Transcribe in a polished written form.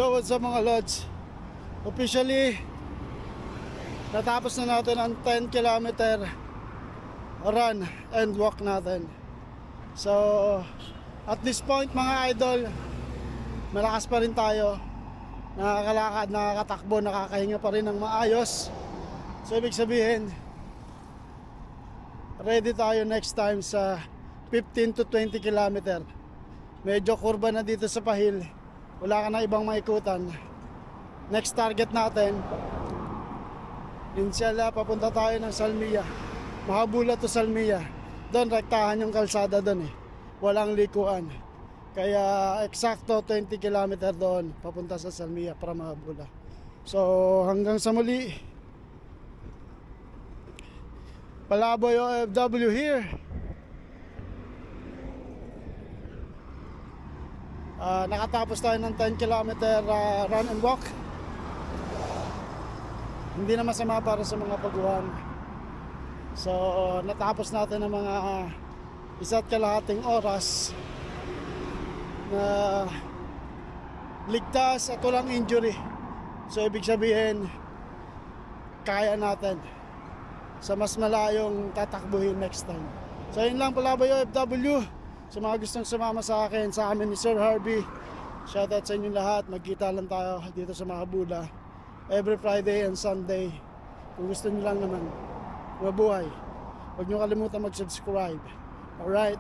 Yo, what's up mga lods? Officially, natapos na natin ang 10 kilometer run and walk natin. So, at this point mga idol, malakas pa rin tayo. Nakakalakad, nakakatakbo, nakakahinga pa rin ng maayos. So, ibig sabihin, ready tayo next time sa 15 to 20 kilometer. Medyo kurba na dito sa pahil. Wala ka na ibang maikutan. Next target natin, inshallah, papunta tayo ng Salmiya. Mahabula to Salmiya. Doon, rektahan yung kalsada doon eh. Walang likuan. Kaya eksakto 20 kilometer doon, papunta sa Salmiya para Mahabula. So, hanggang sa muli. Palaboy OFW here. Nakatapos tayo ng 10 kilometer run and walk. Hindi na masama para sa mga paguhan. So natapos natin ng mga 1.5 oras na ligtas at walang injury. So ibig sabihin, kaya natin sa mas malayong tatakbuhin next time. So yun lang, Palaboy OFW. Sa mga gustong sumama sa akin, sa amin ni Sir Harvey, shoutout sa inyo lahat. Magkita lang tayo dito sa Mahabula every Friday and Sunday. Kung gusto nyo lang naman mabuhay, huwag nyo kalimutan mag-subscribe. Alright?